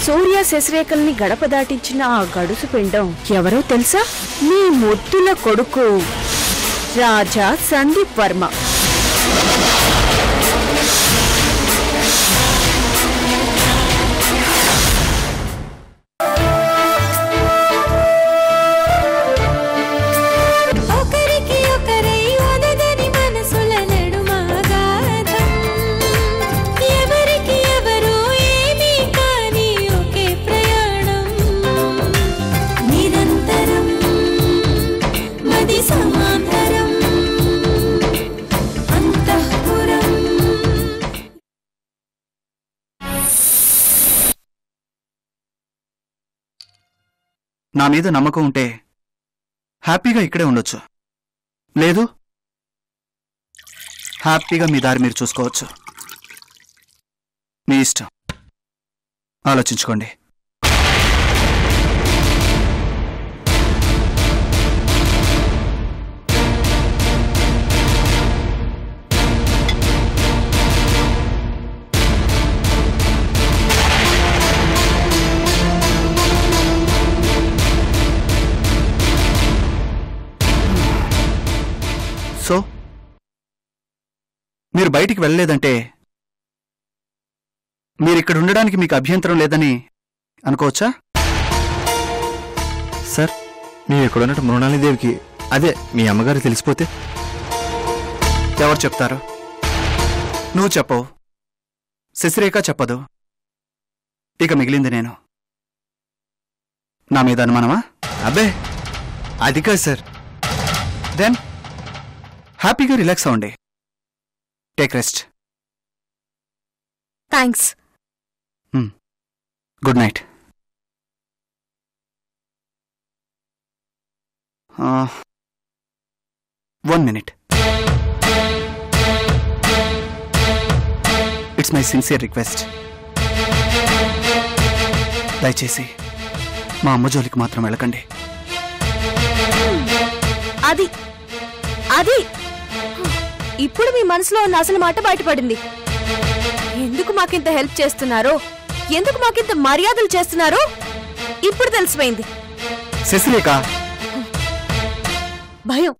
సూర్య శశిరేఖల్ని గడప దాటించిన ఆ గడుసు పిండం ఎవరో తెలుసా? మీ ముద్దుల కొడుకు రాజా సందీప్ వర్మ. నా మీద నమ్మకం ఉంటే హ్యాపీగా ఇక్కడే ఉండొచ్చు, లేదు హ్యాపీగా మీ దారి మీరు చూసుకోవచ్చు. మీ ఇష్టం, ఆలోచించుకోండి. సో మీరు బయటికి వెళ్ళలేదంటే మీరిక్కడ ఉండడానికి మీకు అభ్యంతరం లేదని అనుకోవచ్చా? సార్, మేము ఇక్కడున్నట్టు మృణాలిదేవికి అదే మీ అమ్మగారు తెలిసిపోతే? ఎవరు చెప్తారు? నువ్వు చెప్పవు, శశిరేఖ చెప్పదు, ఇక మిగిలింది నేను. నా మీద అనుమానమా? అబ్బే అది కాదు సార్. దెన్ హ్యాపీగా రిలాక్స్ అవ్వండి. Take rest. Thanks. Good night. One minute. It's my sincere request. దయచేసి మా అమ్మ జోలికి మాత్రం వెళ్ళకండి. అది అది ఇప్పుడు మీ మనసులో ఉన్న అసలు మాట బయటపడింది. ఎందుకు మాకింత హెల్ప్ చేస్తున్నారో, ఎందుకు మాకింత మర్యాదలు చేస్తున్నారో ఇప్పుడు తెలిసిపోయింది. శశిరేఖ, భయం,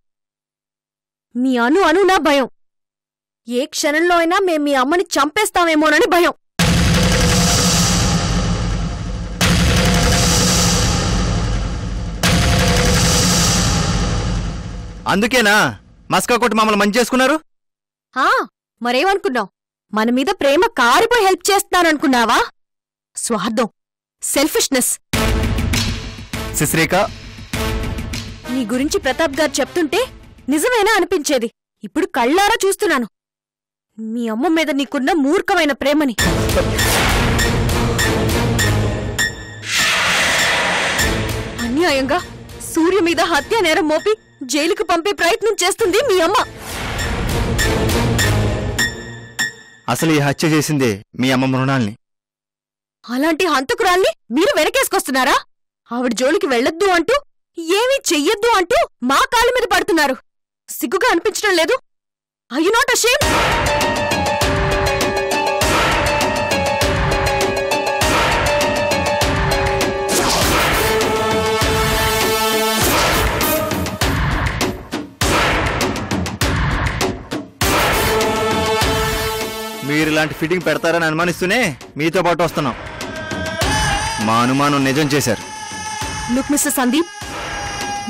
మీ అను నా భయం. ఏ క్షణంలో అయినా మేం మీ అమ్మని చంపేస్తామేమోనని భయం. అందుకేనా మస్కా కొట్టి మమ్మల్ని మంచి చేసుకున్నారు? మరేమనుకున్నావు? మన మీద ప్రేమ కారిపోయి హెల్ప్ చేస్తున్నారనుకున్నావా? స్వార్థం, సెల్ఫిష్నెస్. శశిరేఖ, నీ గురించి ప్రతాప్ గారు చెప్తుంటే నిజమేనా అనిపించేది. ఇప్పుడు కళ్ళారా చూస్తున్నాను మీ అమ్మ మీద నీకున్న మూర్ఖమైన ప్రేమని. అన్యాయంగా సూర్య మీద హత్య నేరం మోపి జైలుకు పంపే ప్రయత్నం చేస్తుంది మీ అమ్మ. అసలు ఈ హత్య చేసిందే మీ అమ్మ మృణాల్ని. అలాంటి హంతకురాల్ని మీరు వెనకేసుకొస్తున్నారా? ఆవిడ జోలికి వెళ్ళొద్దు అంటూ, ఏమీ చెయ్యొద్దు అంటూ మా కాళ్ళ మీద పడుతున్నారు. సిగ్గుగా అనిపించడం లేదు? Are you not ashamed? మీరు ఇలాంటి ఫిట్టింగ్ పెడతారని అనుమానిస్తూనే మీతో పాటు వస్తున్నాం. మా అనుమానం నిజం చేశారు. లుక్ మిస్టర్ సందీప్,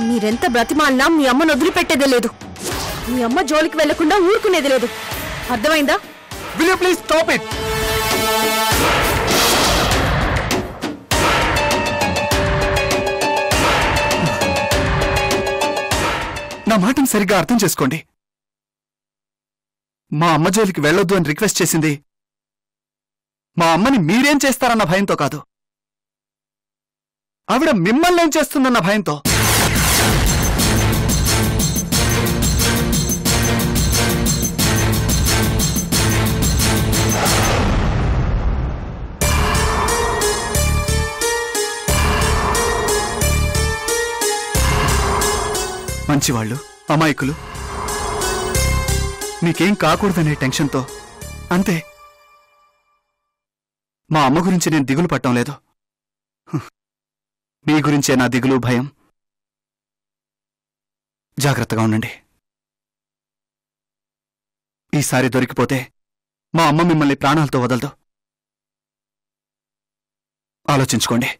మీరెంత బ్రతిమాలినా మీ అమ్మను వదిలిపెట్టేదే లేదు. మీ అమ్మ జోలికి వెళ్లకుండా ఊరుకునేది లేదు. అర్థమైందా? Will you please stop it? నా మాటను సరిగ్గా అర్థం చేసుకోండి. మా అమ్మ జోలికి వెళ్ళొద్దు అని రిక్వెస్ట్ చేసింది మా అమ్మని మీరేం చేస్తారన్న భయంతో కాదు, ఆవిడ మిమ్మల్ని ఏం చేస్తుందన్న భయంతో. మంచివాళ్ళు, అమాయకులు, మీకేం కాకూడదనే టెన్షన్తో. అంతే. మా అమ్మ గురించి నేను దిగులు పట్టడం లేదు. మీ గురించే నా దిగులు భయం. జాగ్రత్తగా ఉండండి. ఈసారి దొరికిపోతే మా అమ్మ మిమ్మల్ని ప్రాణాలతో వదలదు. ఆలోచించుకోండి.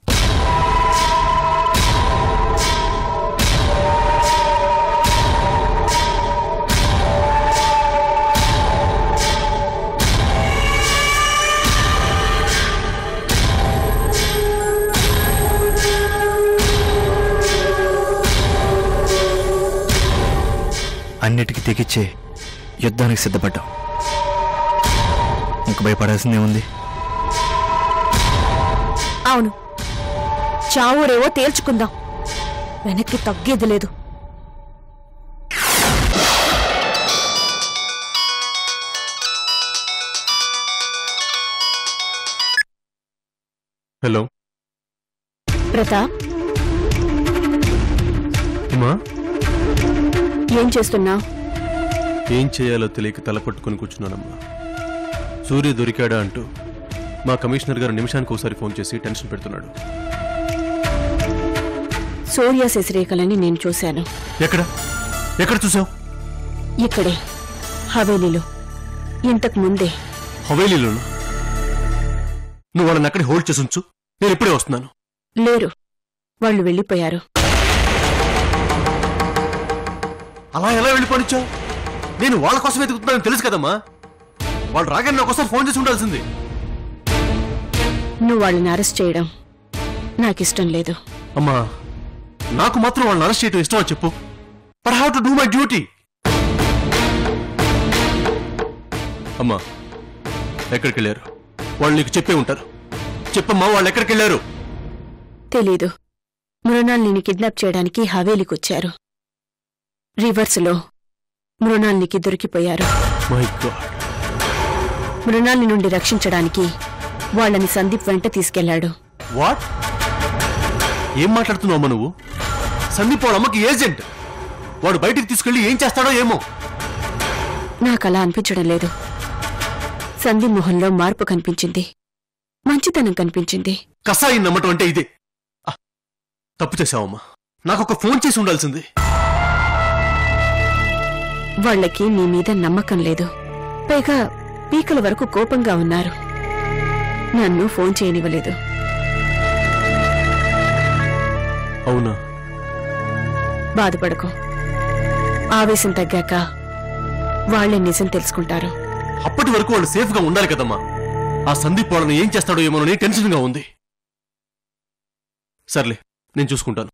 అన్నిటికీ తెగిచ్చే యుద్ధానికి సిద్ధపడ్డాం. ఇంక భయపడాల్సిందే ఉంది. అవును, చావురేవో తేల్చుకుందాం. వెనక్కి తగ్గేది లేదు. హలో ప్రతాప్, అమ్మా, ఏం చేస్తున్నావు? ఏం చేయాలో తెలియక తలపట్టుకుని కూర్చున్నానమ్మా. సూర్య దొరికాడా అంటూ మా కమిషనర్ గారు నిమిషానికి ఒకసారి ఫోన్ చేసి టెన్షన్ పెడుతున్నాడు. సోరియాసిస్ రేఖలని నేను చూశాను. ఎక్కడ ఎక్కడ చూసావు? ఇక్కడే, హవేలీలో. ఇంతకు ముందే. హవేలీలోను? నువ్వు వాళ్ళని అక్కడే హోల్డ్ చేసి ఉంచు, నేను ఇప్పుడే వస్తున్నాను. లేరు, వాళ్ళు వెళ్ళిపోయారు. అలా ఎలా వెళ్ళిపోనిచ్చావు? నేను వాళ్ళ కోసం వెతుకుతున్నానని తెలుసు కదమ్మా. వాళ్ళు రాగానే నాకు ఒకసారి ఫోన్ చేసి ఉండాల్సింది. నువ్వు వాళ్ళని అరెస్ట్ చేయడం నాకిష్టం లేదు. అమ్మా, నాకు మాత్రం వాళ్ళని అరెస్ట్ చేయడం ఇష్టమా చెప్పు? But I have to do my duty. అమ్మా, ఎక్కడికి వెళ్ళారు? వాళ్ళు నీకు చెప్పే ఉంటారు. చెప్పమ్మా, వాళ్ళు ఎక్కడికి వెళ్ళారు? తెలీదు. మృణాల్ని కిడ్నాప్ చేయడానికి హవేలీకి వచ్చారు. రివర్స్లో మృణాల్నికి దొరికిపోయారు. My God. మృణాల్ని నుండి రక్షించడానికి వాళ్ళని సందీప్ వెంట తీసుకెళ్లాడు. వాట్? ఏం మాట్లాడుతున్నావు నువ్వు? సందీప్ వాళ్ళ అమ్మకి ఏజెంట్. వాడు బయటికి తీసుకెళ్లి ఏం చేస్తాడో ఏమో. నాకలా అనిపించడం లేదు. సందీప్ మొహంలో మార్పు కనిపించింది, మంచితనం కనిపించింది. కసాయి నమ్మటం అంటే ఇదే. తప్పు చేశావమ్మా, నాకొక ఫోన్ చేసి ఉండాల్సింది. వాళ్లకి నీ మీద నమ్మకం లేదు. పైగా పీకల వరకు కోపంగా ఉన్నారు. నన్ను ఫోన్ చేయనివ్వలేదు. అవునా? బాధపడకు. ఆవేశం తగ్గాక వాళ్లే నిజం తెలుసుకుంటారు. అప్పటి వరకు వాళ్ళు సేఫ్ గా ఉండాలి కదమ్మా. ఆ సందీప్ వాళ్ళని ఏం చేస్తాడో ఏమోనని టెన్షన్ గా ఉంది. సర్లే, నేను చూసుకుంటాను.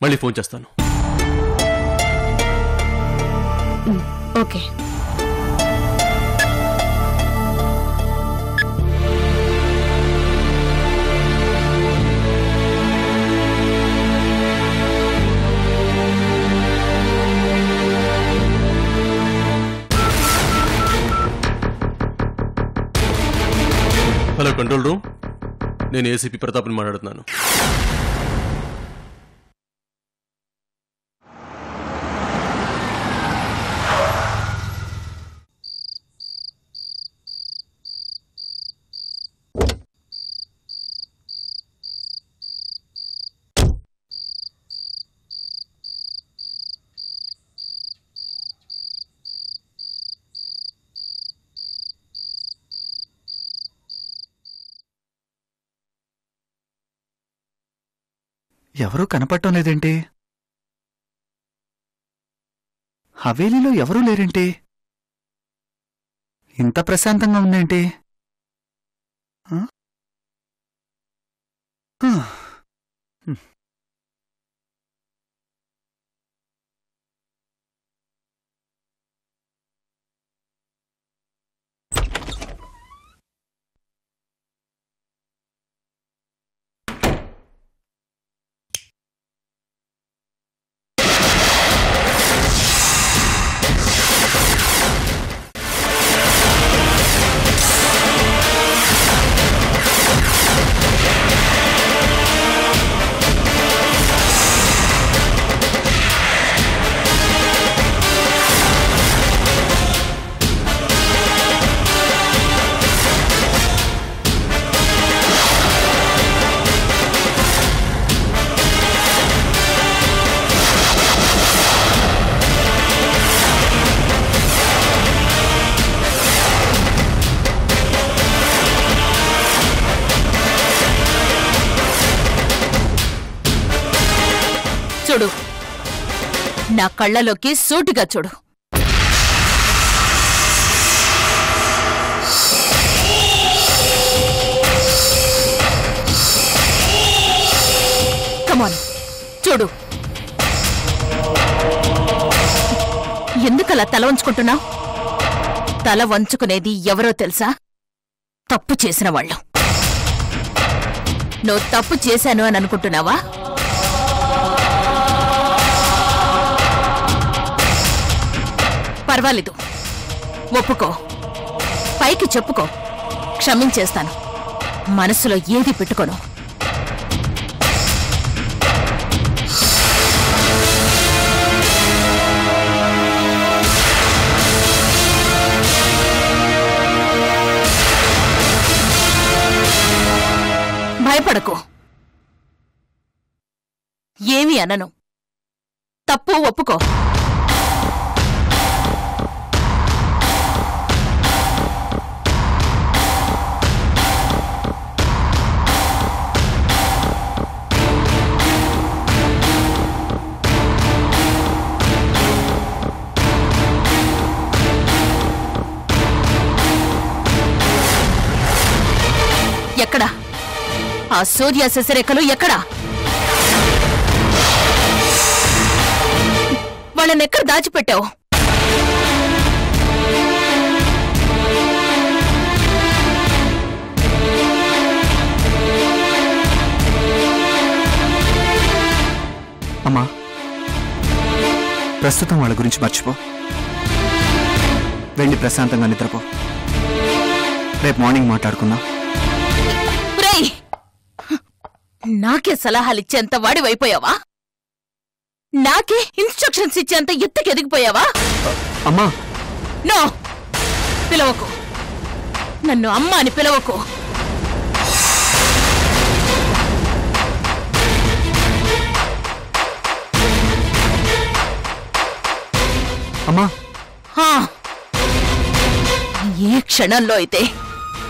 మళ్ళీ ఫోన్ చేస్తాను. ఓకే. Hello, control room. నేను ఏసీపీ ప్రతాప్ని మాట్లాడుతున్నాను. ఎవరూ కనపడటం లేదేంటి? హవేలీలో ఎవరూ లేరేంటి? ఇంత ప్రశాంతంగా ఉందేంటి? చూడు, నా కళ్ళలోకి సూటిగా చూడు. కమాన్, చూడు. ఎందుకలా తల వంచుకుంటున్నావు? తల వంచుకునేది ఎవరో తెలుసా? తప్పు చేసిన వాళ్ళు. నువ్వు తప్పు చేశాను అని అనుకుంటున్నావా? పర్వాలేదు, ఒప్పుకో, పైకి చెప్పుకో, క్షమించేస్తాను. మనసులో ఏది పెట్టుకోను. భయపడకు, ఏమీ అనను. తప్పు ఒప్పుకో. ఎక్కడా ఆ సూర్య శశిరేఖలు? ఎక్కడా? వాళ్ళనెక్కడ దాచిపెట్టావు? అమ్మా, ప్రస్తుతం వాళ్ళ గురించి మర్చిపో. వెళ్ళి ప్రశాంతంగా నిద్రపో. రేపు మార్నింగ్ మాట్లాడుకుందాం. నాకే సలహాలిచ్చేంత వాడివైపోయావా? నాకే ఇన్స్ట్రక్షన్స్ ఇచ్చేంత ఎత్తుకెదిగిపోయావా? అమ్మా, నో, పిలవకు. నన్ను అమ్మ అని పిలవకు. అమ్మా, ఏ క్షణంలో అయితే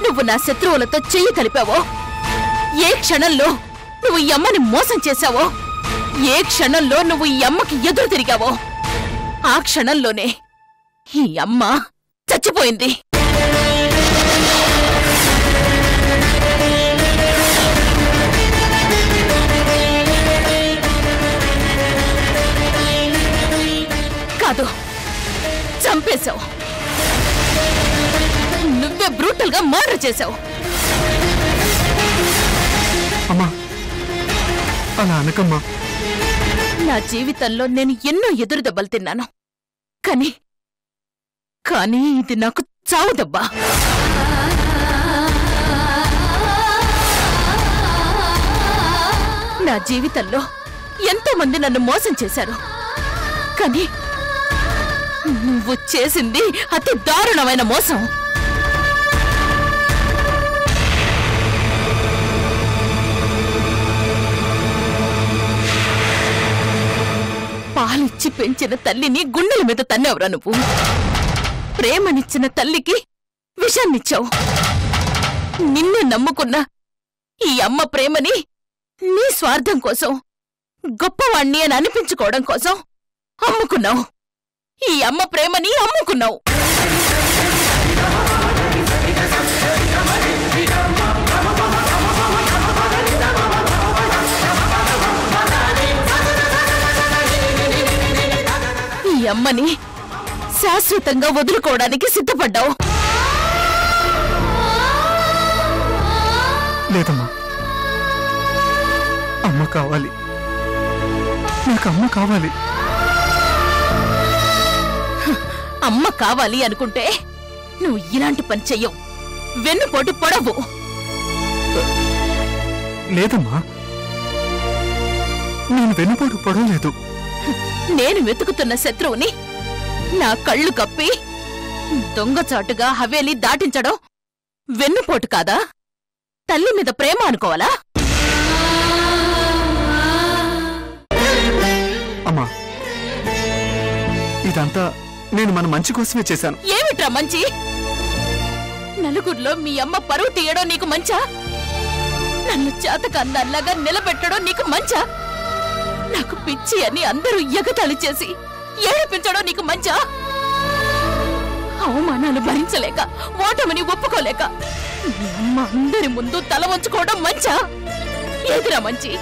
నువ్వు నా శత్రువులతో చెయ్యి కలిపావో, ఏ క్షణంలో నువ్వు ఈ అమ్మని మోసం చేశావో, ఏ క్షణంలో నువ్వు ఈ అమ్మకి ఎదురు తిరిగావో, ఆ క్షణంలోనే ఈ అమ్మ చచ్చిపోయింది. కాదు, చంపేశావు. నువ్వే బ్రూటల్ గా మర్డర్ చేశావు. అమ్మా, అలా అనకమ్మా. నా జీవితంలో నేను ఎన్నో ఎదురు దెబ్బలు తిన్నాను, కానీ ఇది నాకు చావు దెబ్బ. నా జీవితంలో ఎంతో మంది నన్ను మోసం చేశారు, కానీ నువ్వు చేసింది అతి దారుణమైన మోసం. పాలిచ్చి పెంచిన తల్లిని గుండెల మీద తన్నెవరా నువ్వు? ప్రేమనిచ్చిన తల్లికి విషాన్నిచ్చావు. నిన్నే నమ్ముకున్న ఈ అమ్మ ప్రేమని నీ స్వార్థం కోసం, గొప్పవాణ్ణి అని అనిపించుకోవడం కోసం అమ్ముకున్నావు. ఈ అమ్మ ప్రేమని అమ్ముకున్నావు. ఈ అమ్మని శాశ్వతంగా వదులుకోవడానికి సిద్ధపడ్డావు. లేదమ్మా, అమ్మ కావాలి. నాకు అమ్మ కావాలి. అమ్మ కావాలి అనుకుంటే నువ్వు ఇలాంటి పని చెయ్యవు. వెన్నుపోటు పొడవు. లేదమ్మా, నేను వెన్నుపోటు పొడవలేదు. నేను వెతుకుతున్న శత్రువుని నా కళ్ళు కప్పి దొంగచాటుగా హవేలీ దాటించడం వెన్నుపోటు కాదా? తల్లి మీద ప్రేమ అనుకోవాలా? అమ్మా, ఇదంతా నేను మన మంచి కోసమే చేశాను. ఏమిట్రా మంచి? నలుగురిలో మీ అమ్మ పరువు తీయడం నీకు మంచా? నన్ను చేతకన్నల్లాగా నిలబెట్టడం నీకు మంచా? నాకు పిచ్చి అని అందరూ ఎగతాళి చేసి ఏడిపించడం నీకు మంచా? అవమానాలు భరించలేక ఓటమిని ఒప్పుకోలేక మీ అమ్మ అందరి ముందు తల వంచుకోవడం మంచా? ఏదిరా మంచి?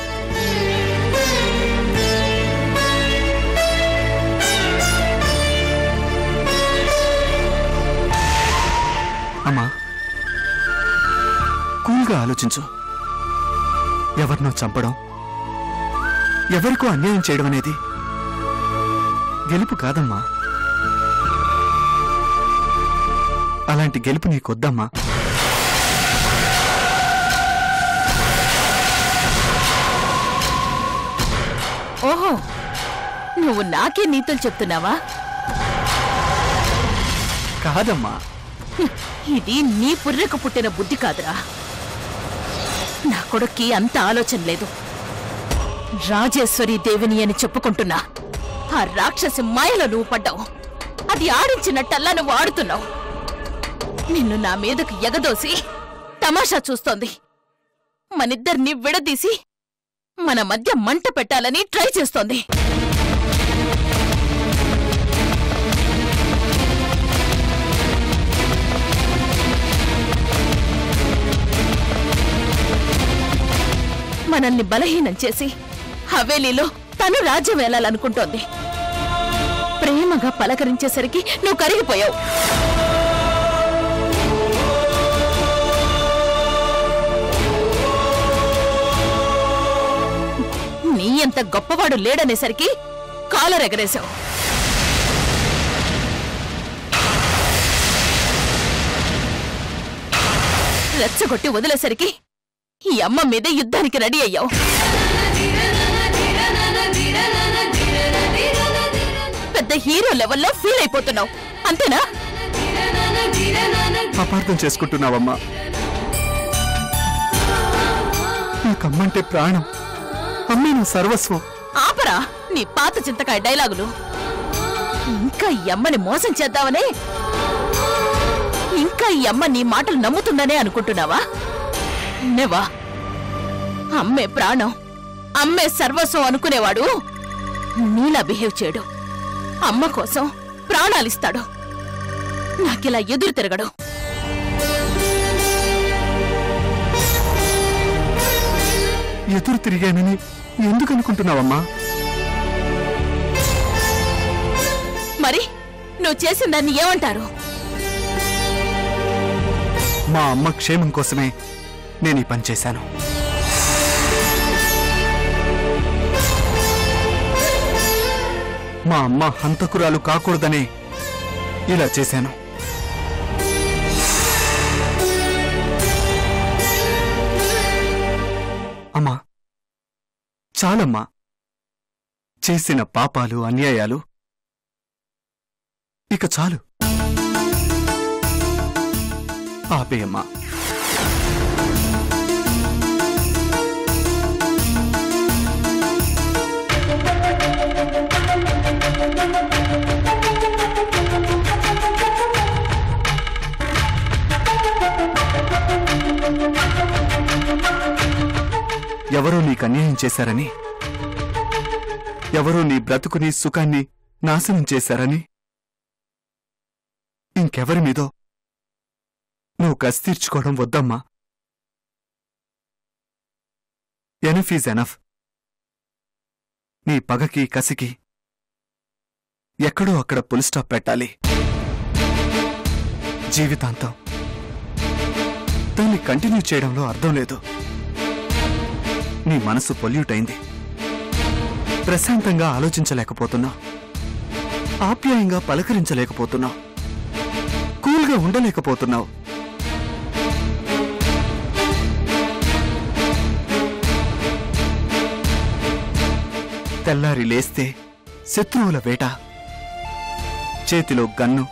అమ్మా, కూల్గా ఆలోచించు. ఎవరినో చంపడం, ఎవరికో అన్యాయం చేయడం అనేది గెలుపు కాదమ్మా. అలాంటి గెలుపు నీకొద్దమ్మా. ఓహో, నువ్వు నాకే నీతులు చెప్తున్నావా? కాదమ్మా. ఇది నీ పుర్రెకు పుట్టిన బుద్ధి కాదురా. నా కొడుక్కి అంత ఆలోచన లేదు. రాజేశ్వరి దేవిని అని చెప్పుకుంటున్నా ఆ రాక్షసి మాయలో నువ్వు పడ్డావు. అది ఆడించినట్టల్లా నువ్వు ఆడుతున్నావు. నిన్ను నా మీదకు ఎగదోసి తమాషా చూస్తోంది. మనిద్దరిని విడదీసి మన మధ్య మంట పెట్టాలని ట్రై చేస్తోంది. మనల్ని బలహీనం చేసి హవేలీలో తను రాజ్యం వేలాలనుకుంటోంది. ప్రేమగా పలకరించేసరికి నువ్వు కరిగిపోయావు. నీ అంత గొప్పవాడు లేడనేసరికి కాలరెగరేశావు. రెచ్చగొట్టి వదిలేసరికి ఈ అమ్మ మీదే యుద్ధానికి రెడీ అయ్యావు. పెద్ద హీరో లెవెల్లో ఫీల్ అయిపోతున్నావు, అంతేనా? అపార్థం చేసుకుంటున్నావమ్మా. నాకమ్మంటే ప్రాణం, అమ్మే నా సర్వస్వం. ఆపరా నీ పాత చింతకాయ డైలాగులు. ఇంకా ఈ అమ్మని మోసం చేద్దామనే, ఇంకా ఈ అమ్మ నీ మాటలు నమ్ముతుందనే అనుకుంటున్నావా? నేవా? అమ్మే ప్రాణం, అమ్మే సర్వస్వం అనుకునేవాడు నీలా బిహేవ్ చేయడు. అమ్మ కోసం ప్రాణాలిస్తాడు. నాకిలా ఎదురు తిరగడు. ఎదురు తిరిగానని ఎందుకు అనుకుంటున్నావమ్మా? మరి నువ్వు చేసిన దాన్ని ఏమంటారు? మా అమ్మ క్షేమం కోసమే నేను ఈ పని చేశాను. మా అమ్మ హంతకురాలు కాకూడదనే ఇలా చేశాను. అమ్మా, చాలమ్మా. చేసిన పాపాలు, అన్యాయాలు ఇక చాలు. ఆపేయమ్మా. ఎవరో నీకు అన్యాయం చేశారని, ఎవరో నీ బ్రతుకుని సుఖాన్ని నాశనం చేశారని, ఇంకెవరి మీదో నువ్వు కసి తీర్చుకోవడం వద్దమ్మా. Enough is enough. నీ పగకి, కసికి ఎక్కడో అక్కడ ఫుల్ స్టాప్ పెట్టాలి. జీవితాంతం దాన్ని కంటిన్యూ చేయడంలో అర్థం లేదు. నీ మనసు పొల్యూట్ అయింది. ప్రశాంతంగా ఆలోచించలేకపోతున్నావు, ఆప్యాయంగా పలకరించలేకపోతున్నావు, కూల్గా ఉండలేకపోతున్నావు. తెల్లారి లేస్తే శత్రువుల వేట, చేతిలో గన్ను,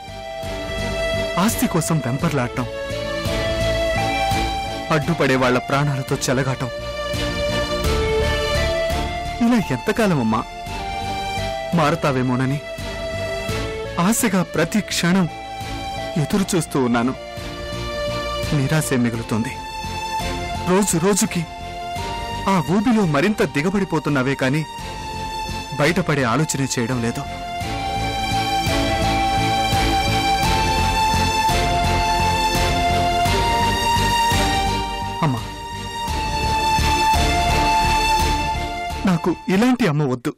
ఆస్తి కోసం వెంపర్లాడటం, అడ్డుపడే వాళ్ల ప్రాణాలతో చెలగాటం. ఇలా ఎంతకాలమమ్మా? మారతావేమోనని ఆశగా ప్రతి క్షణం ఎదురుచూస్తూ ఉన్నాను. నిరాశే మిగులుతోంది. రోజు రోజుకి ఆ ఊబిలో మరింత దిగబడిపోతున్నావే కాని బయటపడే ఆలోచనే చేయడం లేదు. అమ్మా, నాకు ఇలాంటి అమ్మ వద్దు.